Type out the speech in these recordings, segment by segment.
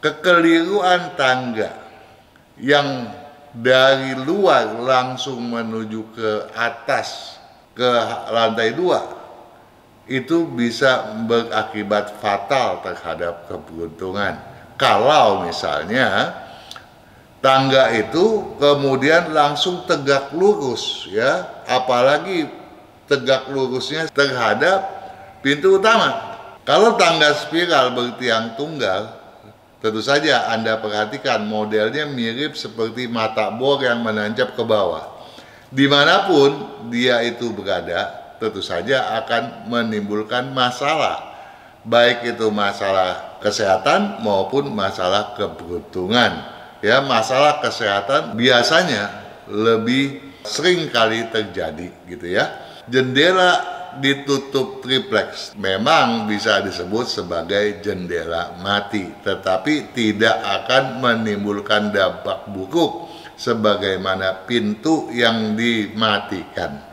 kekeliruan tangga yang dari luar langsung menuju ke atas ke lantai 2 itu bisa berakibat fatal terhadap keberuntungan. Kalau misalnya tangga itu kemudian langsung tegak lurus, ya, apalagi tegak lurusnya terhadap pintu utama. Kalau tangga spiral bertiang tunggal, tentu saja Anda perhatikan modelnya mirip seperti mata bor yang menancap ke bawah. Dimanapun dia itu berada, tentu saja akan menimbulkan masalah, baik itu masalah kesehatan maupun masalah keberuntungan. Ya, masalah kesehatan biasanya lebih sering kali terjadi gitu ya. Jendela ditutup triplex memang bisa disebut sebagai jendela mati, tetapi tidak akan menimbulkan dampak buruk sebagaimana pintu yang dimatikan.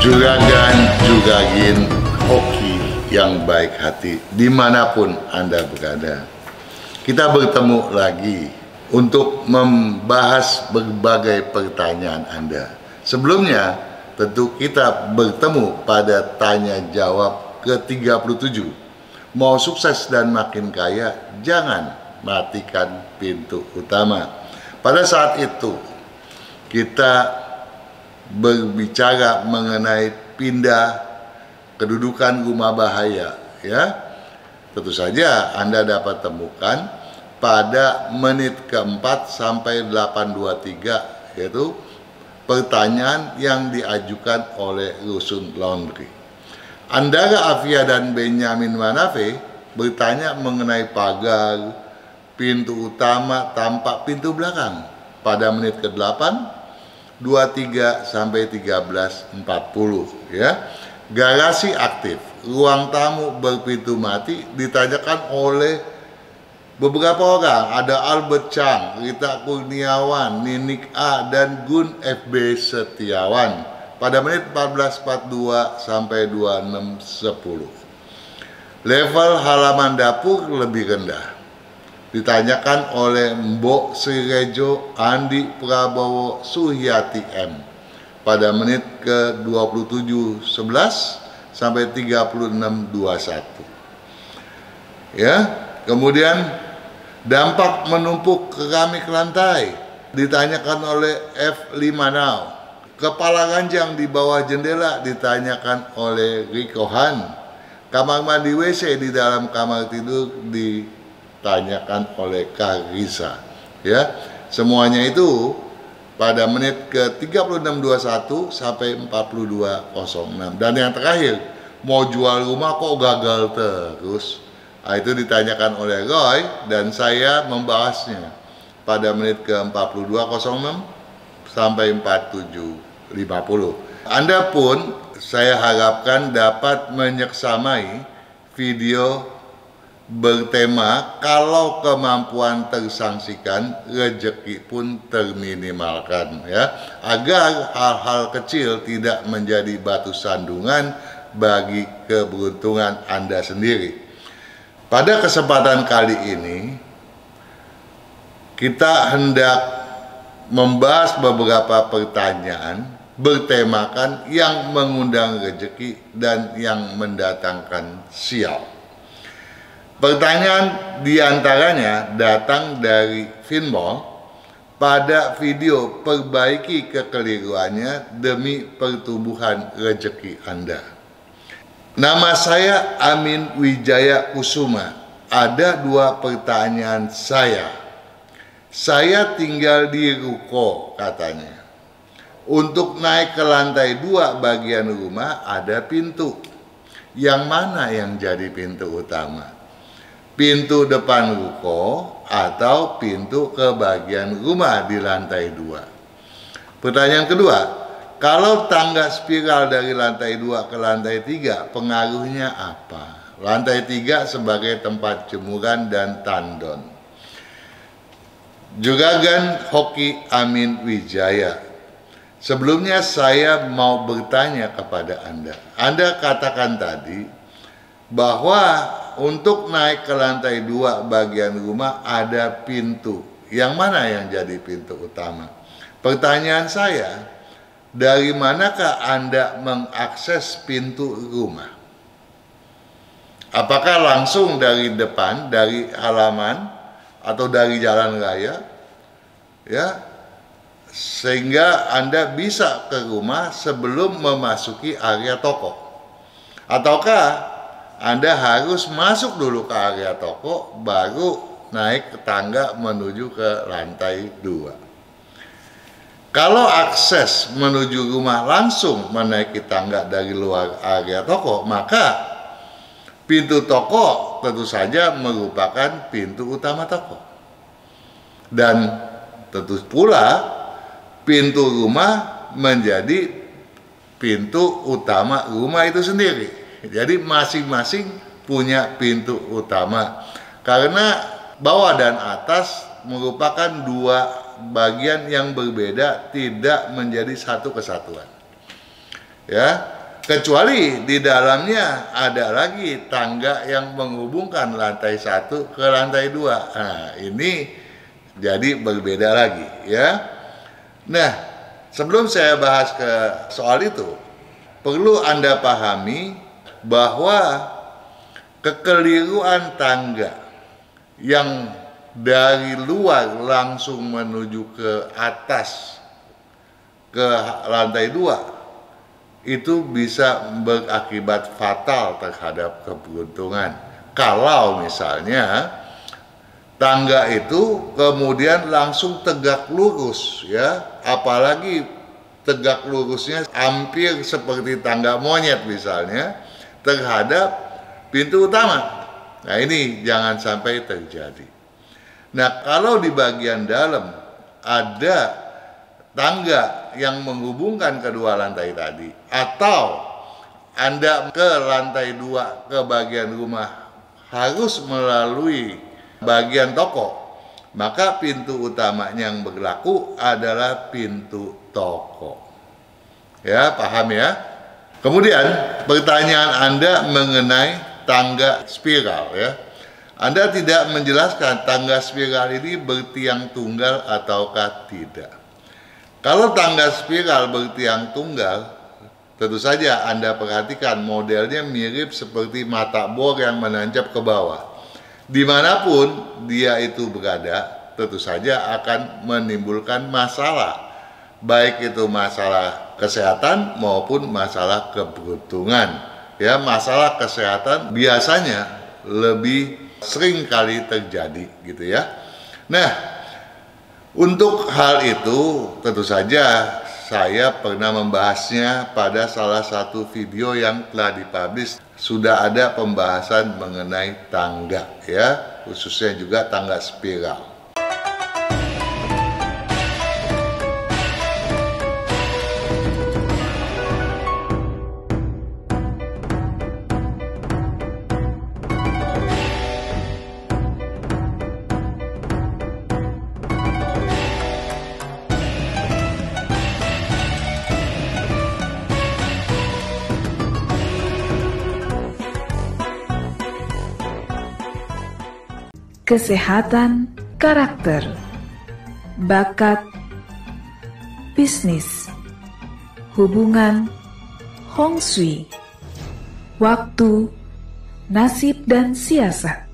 Juragin hoki yang baik hati dimanapun Anda berada. Kita bertemu lagi untuk membahas berbagai pertanyaan Anda. Sebelumnya tentu kita bertemu pada tanya jawab ke-37. Mau sukses dan makin kaya, jangan matikan pintu utama. Pada saat itu kita berbicara mengenai pindah kedudukan rumah bahaya, ya. Tentu saja Anda dapat temukan pada menit ke-4 sampai 823, yaitu pertanyaan yang diajukan oleh Rusun Laundry. Andara Afia dan Benyamin Manafe bertanya mengenai pagar, pintu utama tanpa pintu belakang pada menit ke-8 23 sampai 13.40, ya. Garasi aktif, ruang tamu berpintu mati ditanyakan oleh beberapa orang. Ada Albert Chang, Rita Kurniawan, Ninik A, dan Gun FB Setiawan pada menit 14.42 sampai 26.10. Level halaman dapur lebih rendah ditanyakan oleh Mbok Srirejo Andi Prabowo Suhyati M pada menit ke-27.11 sampai 36.21. Ya, kemudian dampak menumpuk keramik lantai ditanyakan oleh F5 Now. Kepala ranjang di bawah jendela ditanyakan oleh Riko Han. Kamar mandi WC di dalam kamar tidur ditanyakan oleh Karisa, ya. Semuanya itu pada menit ke 36.21 sampai 42.06. Dan yang terakhir, mau jual rumah kok gagal terus. Nah, itu ditanyakan oleh Roy dan saya membahasnya pada menit ke 42.06 sampai 47.50. Anda pun saya harapkan dapat menyeksamai video bertema kalau kemampuan tersangsikan, rezeki pun terminimalkan, ya, agar hal-hal kecil tidak menjadi batu sandungan bagi keberuntungan Anda sendiri. Pada kesempatan kali ini kita hendak membahas beberapa pertanyaan bertemakan yang mengundang rezeki dan yang mendatangkan sial. Pertanyaan diantaranya datang dari Finmall pada video perbaiki kekeliruannya demi pertumbuhan rezeki Anda. Nama saya Amin Wijaya Kusuma. Ada 2 pertanyaan saya. Saya tinggal di ruko katanya. Untuk naik ke lantai 2 bagian rumah ada pintu. Yang mana yang jadi pintu utama? Pintu depan ruko atau pintu ke bagian rumah di lantai 2. Pertanyaan kedua, kalau tangga spiral dari lantai 2 ke lantai 3, pengaruhnya apa? Lantai 3 sebagai tempat jemuran dan tandon. Juragan Hoki Amin Wijaya, sebelumnya saya mau bertanya kepada Anda. Anda katakan tadi bahwa untuk naik ke lantai 2 bagian rumah ada pintu. Yang mana yang jadi pintu utama? Pertanyaan saya, dari manakah Anda mengakses pintu rumah? Apakah langsung dari depan, dari halaman, atau dari jalan raya? Ya, sehingga Anda bisa ke rumah sebelum memasuki area toko. Ataukah Anda harus masuk dulu ke area toko, baru naik ke tangga menuju ke lantai 2. Kalau akses menuju rumah langsung menaiki tangga dari luar area toko, maka pintu toko tentu saja merupakan pintu utama toko. Dan tentu pula pintu rumah menjadi pintu utama rumah itu sendiri. Jadi masing-masing punya pintu utama. Karena bawah dan atas merupakan dua bagian yang berbeda, tidak menjadi satu kesatuan. Ya, kecuali di dalamnya ada lagi tangga yang menghubungkan lantai 1 ke lantai 2. Nah, ini jadi berbeda lagi, ya. Nah, sebelum saya bahas ke soal itu, perlu Anda pahami bahwa kekeliruan tangga yang dari luar langsung menuju ke atas ke lantai 2 itu bisa berakibat fatal terhadap keberuntungan. Kalau misalnya tangga itu kemudian langsung tegak lurus, ya, apalagi tegak lurusnya hampir seperti tangga monyet misalnya terhadap pintu utama. Nah, ini jangan sampai terjadi. Nah, kalau di bagian dalam ada tangga yang menghubungkan kedua lantai tadi, atau Anda ke lantai 2 ke bagian rumah harus melalui bagian toko, maka pintu utamanya yang berlaku adalah pintu toko. Ya, paham ya? Kemudian pertanyaan Anda mengenai tangga spiral, ya. Anda tidak menjelaskan tangga spiral ini bertiang tunggal ataukah tidak. Kalau tangga spiral bertiang tunggal, tentu saja Anda perhatikan modelnya mirip seperti mata bor yang menancap ke bawah. Dimanapun dia itu berada, tentu saja akan menimbulkan masalah. Baik itu masalah kesehatan maupun masalah keberuntungan. Ya, masalah kesehatan biasanya lebih sering kali terjadi gitu ya. Nah, untuk hal itu tentu saja saya pernah membahasnya pada salah satu video yang telah dipublish. Sudah ada pembahasan mengenai tangga, ya, khususnya juga tangga spiral. Kesehatan karakter, bakat, bisnis, hubungan, Hong Shui, waktu, nasib, dan siasat.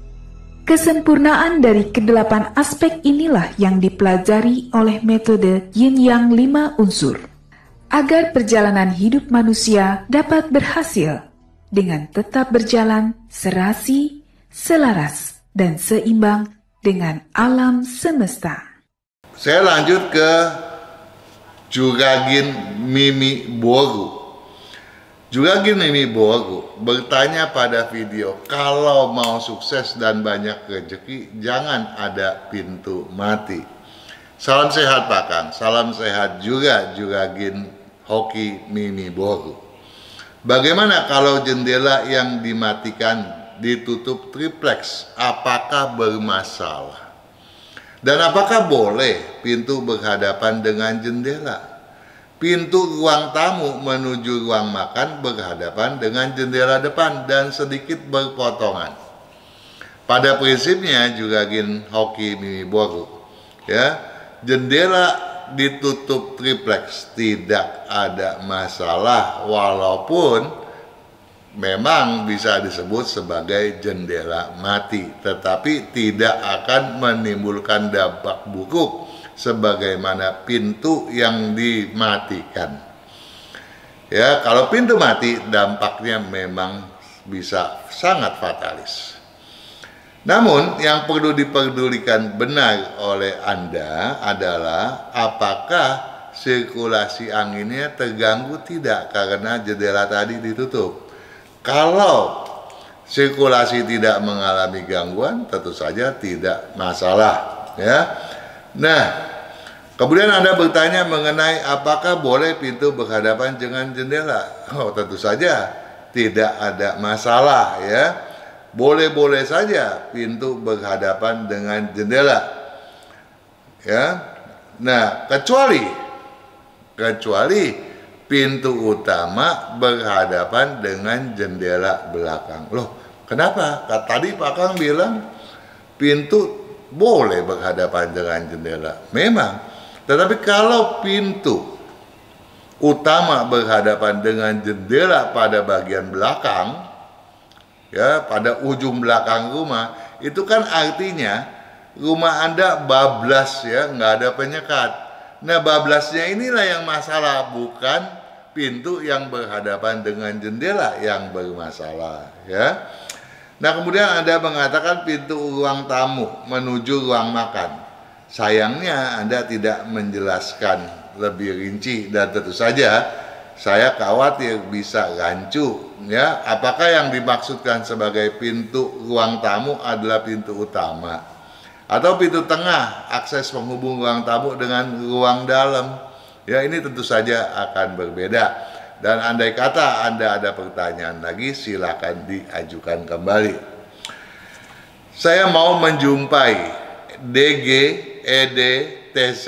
Kesempurnaan dari kedelapan aspek inilah yang dipelajari oleh metode Yin Yang 5 unsur, agar perjalanan hidup manusia dapat berhasil dengan tetap berjalan serasi, selaras, dan seimbang dengan alam semesta. Saya lanjut ke Juragin Mimi Boru. Juga gini nih Bogu, bertanya pada video, kalau mau sukses dan banyak rezeki, jangan ada pintu mati. Salam sehat Pak Kang, salam sehat juga Juragin Hoki Mimi Bogu. Bagaimana kalau jendela yang dimatikan ditutup triplex, apakah bermasalah? Dan apakah boleh pintu berhadapan dengan jendela? Pintu ruang tamu menuju ruang makan berhadapan dengan jendela depan dan sedikit berpotongan. Pada prinsipnya Juragin Hoki Mimi Bogu, ya, jendela ditutup triplex tidak ada masalah, walaupun memang bisa disebut sebagai jendela mati, tetapi tidak akan menimbulkan dampak buruk sebagaimana pintu yang dimatikan. Ya, kalau pintu mati dampaknya memang bisa sangat fatalis. Namun yang perlu diperdulikan benar oleh Anda adalah apakah sirkulasi anginnya terganggu tidak karena jendela tadi ditutup. Kalau sirkulasi tidak mengalami gangguan, tentu saja tidak masalah, ya. Nah, kemudian Anda bertanya mengenai apakah boleh pintu berhadapan dengan jendela. Oh, tentu saja tidak ada masalah, ya. Boleh-boleh saja pintu berhadapan dengan jendela, ya. Nah, kecuali pintu utama berhadapan dengan jendela belakang. Loh, kenapa? Tadi Pak Kang bilang pintu boleh berhadapan dengan jendela. Memang, tetapi kalau pintu utama berhadapan dengan jendela pada bagian belakang, ya, pada ujung belakang rumah, itu kan artinya rumah Anda bablas, ya, nggak ada penyekat. Nah, bablasnya inilah yang masalah, bukan pintu yang berhadapan dengan jendela yang bermasalah, ya. Nah, kemudian Anda mengatakan pintu ruang tamu menuju ruang makan. Sayangnya Anda tidak menjelaskan lebih rinci dan tentu saja saya khawatir bisa rancu, ya. Apakah yang dimaksudkan sebagai pintu ruang tamu adalah pintu utama atau pintu tengah, akses penghubung ruang tamu dengan ruang dalam? Ya, ini tentu saja akan berbeda. Dan andai kata Anda ada pertanyaan lagi, silakan diajukan kembali. Saya mau menjumpai DG EDTZ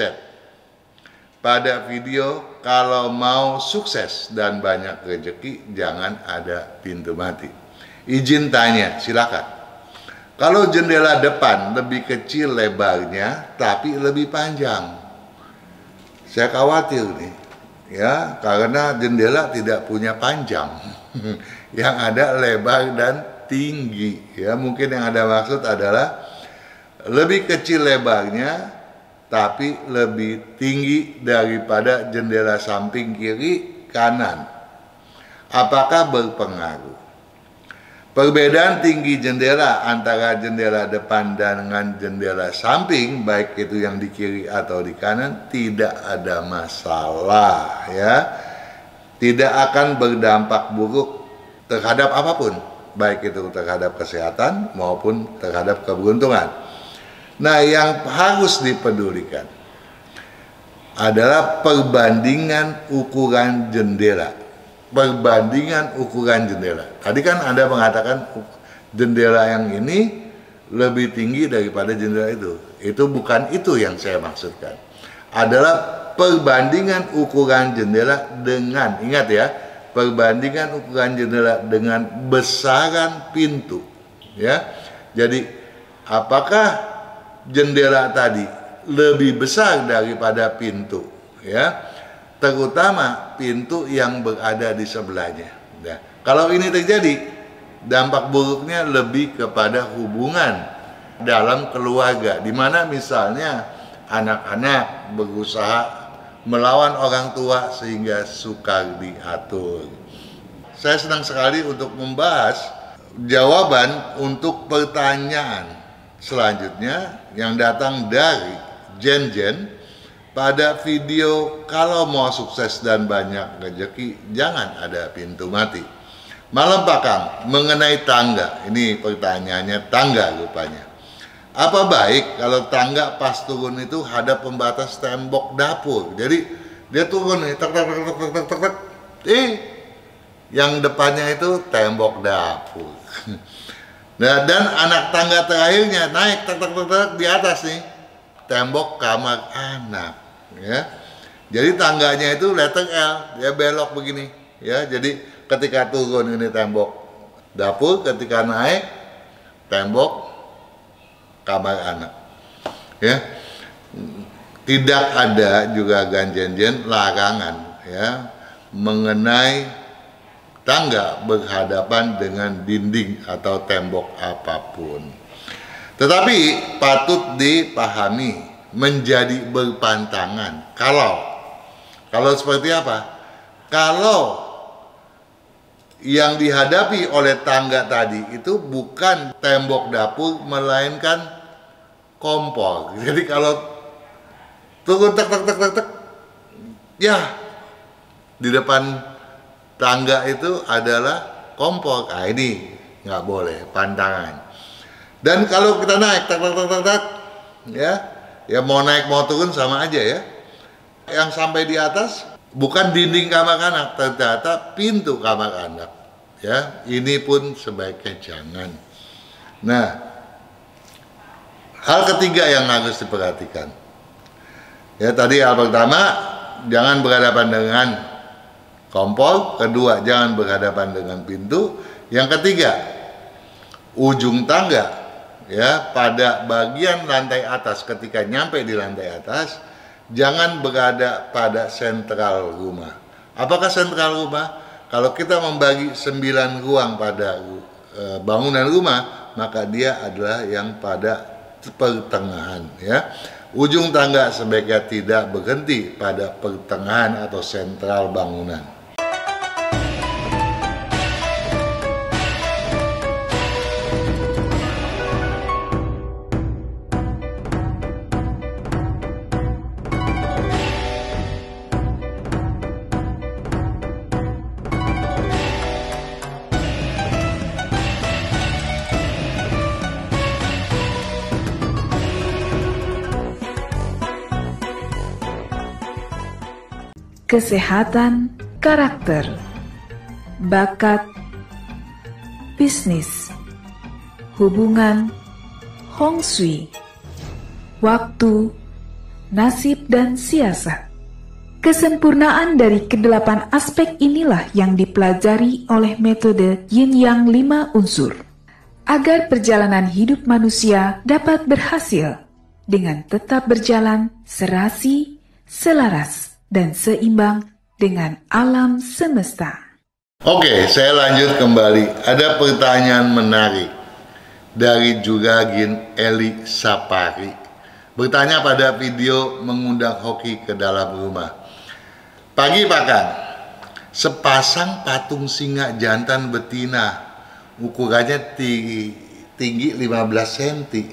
pada video kalau mau sukses dan banyak rezeki jangan ada pintu mati. Izin tanya, silakan. Kalau jendela depan lebih kecil lebarnya tapi lebih panjang, saya khawatir nih, ya, karena jendela tidak punya panjang, yang ada lebar dan tinggi, ya. Mungkin yang Anda maksud adalah lebih kecil lebarnya tapi lebih tinggi daripada jendela samping kiri kanan. Apakah berpengaruh? Perbedaan tinggi jendela antara jendela depan dengan jendela samping, baik itu yang di kiri atau di kanan, tidak ada masalah, ya. Tidak akan berdampak buruk terhadap apapun, baik itu terhadap kesehatan maupun terhadap keberuntungan. Nah, yang harus dipedulikan adalah perbandingan ukuran jendela. Perbandingan ukuran jendela. Tadi kan Anda mengatakan jendela yang ini lebih tinggi daripada jendela itu. Itu bukan itu yang saya maksudkan. Adalah perbandingan ukuran jendela dengan, ingat ya, perbandingan ukuran jendela dengan besaran pintu, ya. Jadi apakah jendela tadi lebih besar daripada pintu, ya, terutama pintu yang berada di sebelahnya. Nah, kalau ini terjadi, dampak buruknya lebih kepada hubungan dalam keluarga, di mana misalnya anak-anak berusaha melawan orang tua sehingga sukar diatur. Saya senang sekali untuk membahas jawaban untuk pertanyaan selanjutnya yang datang dari Jen pada video kalau mau sukses dan banyak rezeki, jangan ada pintu mati. Malam Pak Kang, mengenai tangga, ini pertanyaannya tangga rupanya. Apa baik kalau tangga pas turun itu ada pembatas tembok dapur? Jadi dia turun nih, tek tek tek tek tek tek tek. Yang depannya itu tembok dapur. Nah, dan anak tangga terakhirnya naik tek tek tek tek di atas nih, tembok kamar anak, ya. Jadi tangganya itu letter L, dia belok begini, ya. Jadi ketika turun ini tembok dapur, ketika naik tembok kamar anak, ya. Tidak ada juga ganjen-jen larangan, ya, mengenai tangga berhadapan dengan dinding atau tembok apapun. Tetapi patut dipahami menjadi berpantangan. Kalau seperti apa? Kalau yang dihadapi oleh tangga tadi itu bukan tembok dapur melainkan kompor. Jadi kalau turun tek tek tek tek tek, ya di depan tangga itu adalah kompor. Nah, ini nggak boleh, pantangan. Dan kalau kita naik tek tek tek tek tek, ya mau naik mau turun sama aja ya. Yang sampai di atas bukan dinding kamar anak, ternyata pintu kamar anak. Ya, ini pun sebaiknya jangan. Nah, hal ketiga yang harus diperhatikan. Ya, tadi hal pertama, jangan berhadapan dengan kompor. Kedua, jangan berhadapan dengan pintu. Yang ketiga, ujung tangga, ya, pada bagian lantai atas, ketika nyampe di lantai atas, jangan berada pada sentral rumah. Apakah sentral rumah? Kalau kita membagi 9 ruang pada bangunan rumah, maka dia adalah yang pada pertengahan, ya. Ujung tangga sebaiknya tidak berhenti pada pertengahan atau sentral bangunan. Kesehatan karakter, bakat, bisnis, hubungan, Hong Shui, waktu, nasib, dan siasat. Kesempurnaan dari kedelapan aspek inilah yang dipelajari oleh metode Yin Yang 5 unsur, agar perjalanan hidup manusia dapat berhasil dengan tetap berjalan serasi, selaras, dan seimbang dengan alam semesta. Oke, saya lanjut kembali. Ada pertanyaan menarik dari Juragin Eli Sapari. Bertanya pada video mengundang hoki ke dalam rumah. Pagi Pak Kang, sepasang patung singa jantan betina, ukurannya tinggi 15 cm.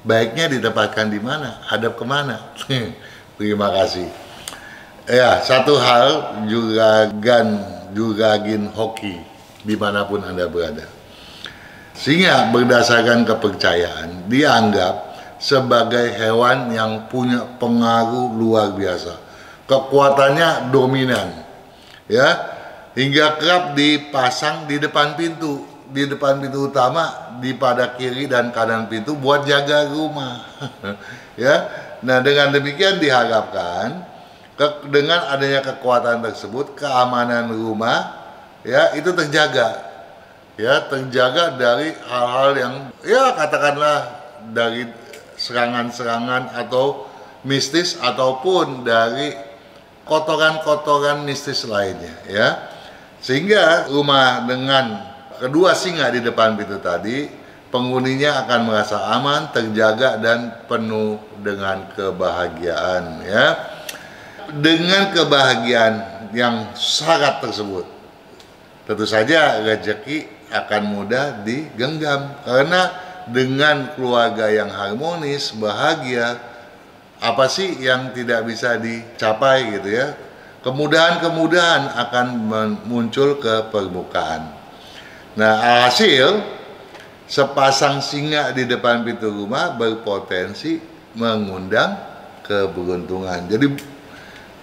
Baiknya ditempatkan di mana? Hadap kemana? Terima kasih. Ya, satu hal Juragin hoki dimanapun Anda berada. Singa berdasarkan kepercayaan dianggap sebagai hewan yang punya pengaruh luar biasa. Kekuatannya dominan, ya, hingga kerap dipasang di depan pintu utama, di pada kiri dan kanan pintu buat jaga rumah. Ya, nah dengan demikian diharapkan dengan adanya kekuatan tersebut, keamanan rumah, ya, itu terjaga, ya, terjaga dari hal-hal yang, ya, katakanlah dari serangan-serangan atau mistis ataupun dari kotoran-kotoran mistis lainnya, ya, sehingga rumah dengan kedua singa di depan pintu tadi, penghuninya akan merasa aman, terjaga, dan penuh dengan kebahagiaan, ya. Dengan kebahagiaan yang syarat tersebut, tentu saja rezeki akan mudah digenggam, karena dengan keluarga yang harmonis, bahagia, apa sih yang tidak bisa dicapai gitu ya. Kemudahan-kemudahan akan muncul ke permukaan. Nah, alhasil sepasang singa di depan pintu rumah berpotensi mengundang keberuntungan. Jadi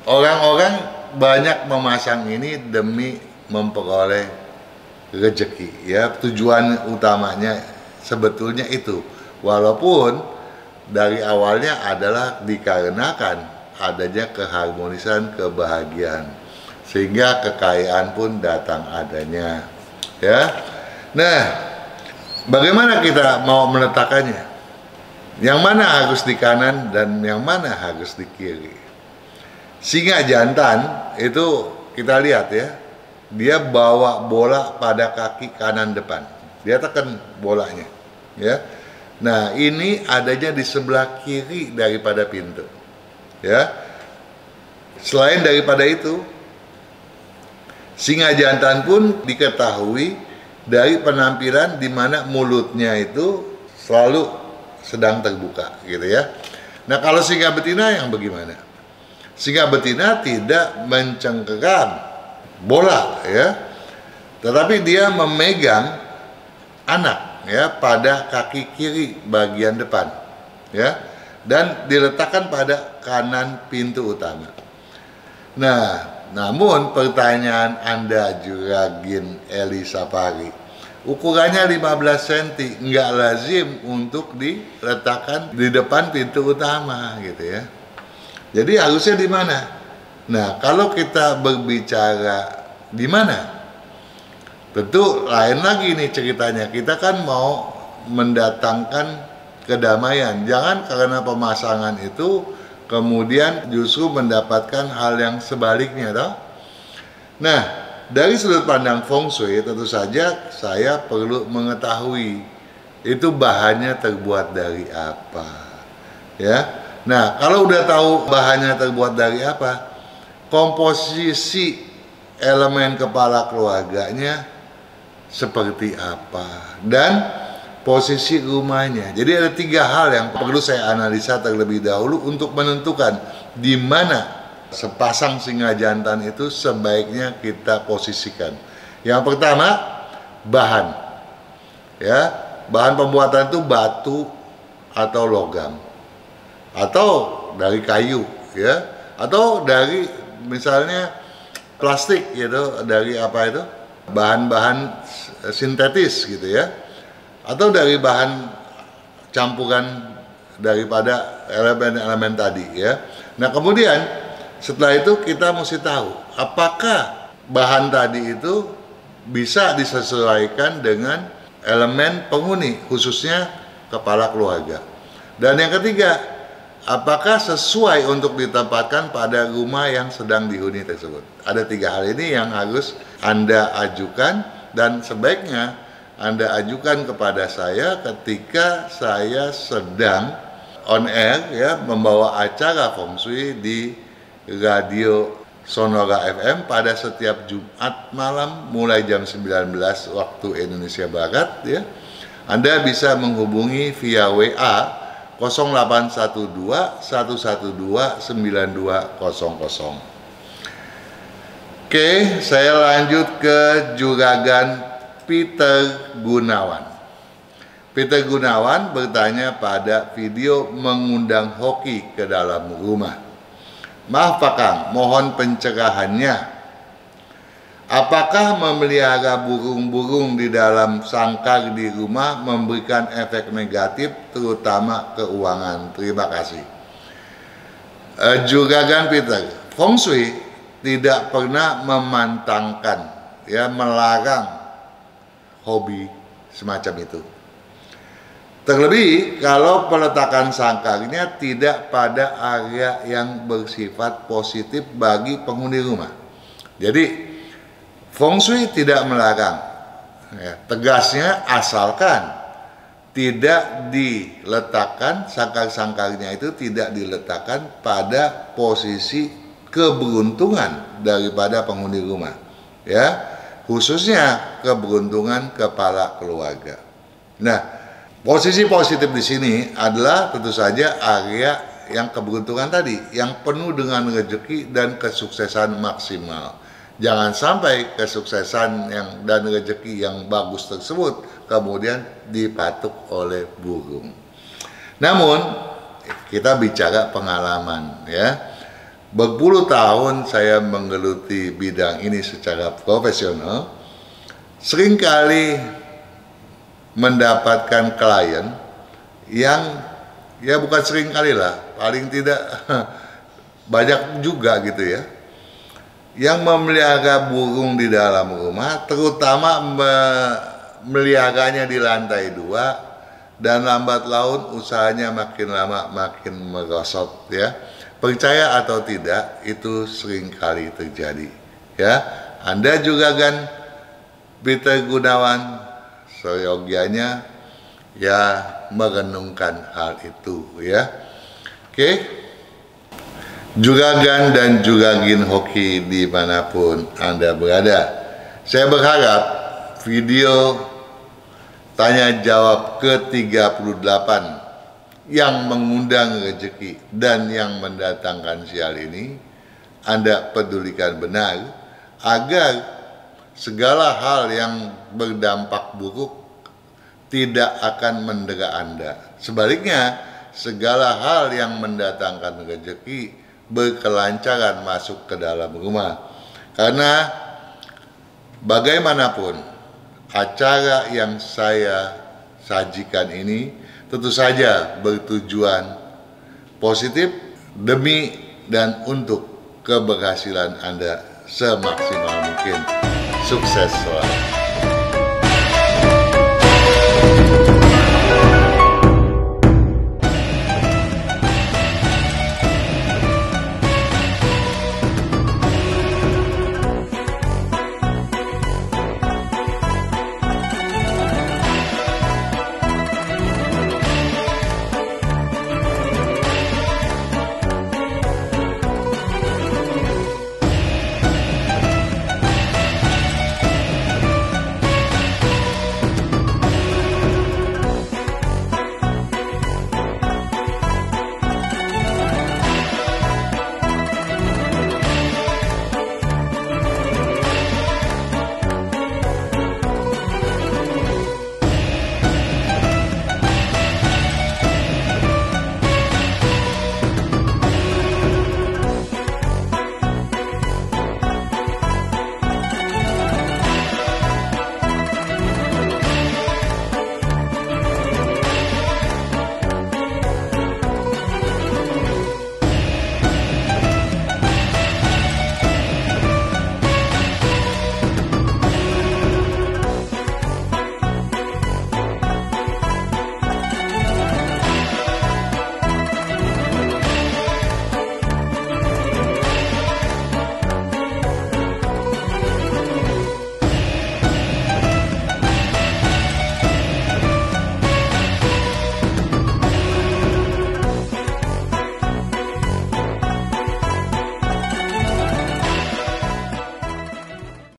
orang-orang banyak memasang ini demi memperoleh rezeki ya. Tujuan utamanya sebetulnya itu. Walaupun dari awalnya adalah dikarenakan adanya keharmonisan, kebahagiaan, sehingga kekayaan pun datang adanya ya. Nah, bagaimana kita mau meletakkannya? Yang mana harus di kanan dan yang mana harus di kiri? Singa jantan itu kita lihat ya, dia bawa bola pada kaki kanan depan, dia tekan bolanya ya. Nah, ini adanya di sebelah kiri daripada pintu ya. Selain daripada itu, singa jantan pun diketahui dari penampilan di mana mulutnya itu selalu sedang terbuka gitu ya. Nah, kalau singa betina yang bagaimana? Singa betina tidak mencengkeram bola ya, tetapi dia memegang anak ya pada kaki kiri bagian depan ya, dan diletakkan pada kanan pintu utama. Nah, namun pertanyaan Anda Juragin Eli Sapari, ukurannya 15 cm, nggak lazim untuk diletakkan di depan pintu utama gitu ya. Jadi harusnya di mana? Nah, kalau kita berbicara di mana, tentu lain lagi nih ceritanya. Kita kan mau mendatangkan kedamaian. Jangan karena pemasangan itu kemudian justru mendapatkan hal yang sebaliknya toh. Nah, dari sudut pandang feng shui tentu saja saya perlu mengetahui itu bahannya terbuat dari apa ya. Nah, kalau udah tahu bahannya terbuat dari apa, komposisi elemen kepala keluarganya seperti apa, dan posisi rumahnya. Jadi ada 3 hal yang perlu saya analisa terlebih dahulu untuk menentukan di mana sepasang singa jantan itu sebaiknya kita posisikan. Yang pertama, bahan. Ya, bahan pembuatan itu batu atau logam, atau dari kayu, ya, atau dari misalnya plastik gitu, dari apa itu, bahan-bahan sintetis gitu ya, atau dari bahan campuran daripada elemen-elemen tadi ya. Nah, kemudian setelah itu kita mesti tahu apakah bahan tadi itu bisa disesuaikan dengan elemen penghuni, khususnya kepala keluarga. Dan yang ketiga, apakah sesuai untuk ditempatkan pada rumah yang sedang dihuni tersebut. Ada 3 hal ini yang harus Anda ajukan, dan sebaiknya Anda ajukan kepada saya ketika saya sedang on air ya, membawa acara feng shui di radio Sonora FM pada setiap Jumat malam mulai jam 19 waktu Indonesia Barat ya. Anda bisa menghubungi via WA 0812 112 9200. Oke, saya lanjut ke Juragan Peter Gunawan. Peter Gunawan bertanya pada video mengundang hoki ke dalam rumah. Maaf Pak Kang, mohon pencerahannya. Apakah memelihara burung-burung di dalam sangkar di rumah memberikan efek negatif terutama keuangan? Terima kasih. Juragan Peter, feng shui tidak pernah memantangkan ya, melarang hobi semacam itu. Terlebih kalau peletakan sangkarnya tidak pada area yang bersifat positif bagi penghuni rumah. Jadi feng shui tidak melarang ya, tegasnya asalkan tidak diletakkan, sangkar-sangkarnya itu tidak diletakkan pada posisi keberuntungan daripada penghuni rumah ya, khususnya keberuntungan kepala keluarga. Nah, posisi positif di sini adalah tentu saja area yang keberuntungan tadi, yang penuh dengan rezeki dan kesuksesan maksimal. Jangan sampai kesuksesan dan rezeki yang bagus tersebut kemudian dipatuk oleh burung. Namun kita bicara pengalaman ya. Berpuluh tahun saya menggeluti bidang ini secara profesional. Seringkali mendapatkan klien yang ya bukan sering kali lah, paling tidak banyak juga gitu ya, yang memelihara burung di dalam rumah, terutama meliharanya di lantai 2, dan lambat laun usahanya makin lama makin merosot ya. Percaya atau tidak, itu sering kali terjadi ya. Anda juga kan Peter Gunawan seyogianya ya merenungkan hal itu ya. Oke. Juragan dan juragin hoki dimanapun Anda berada, saya berharap video tanya jawab ke-38 yang mengundang rezeki dan yang mendatangkan sial ini Anda pedulikan benar, agar segala hal yang berdampak buruk tidak akan mendera Anda. Sebaliknya, segala hal yang mendatangkan rezeki berkelancaran masuk ke dalam rumah. Karena bagaimanapun acara yang saya sajikan ini tentu saja bertujuan positif demi dan untuk keberhasilan Anda semaksimal mungkin. Sukses selalu.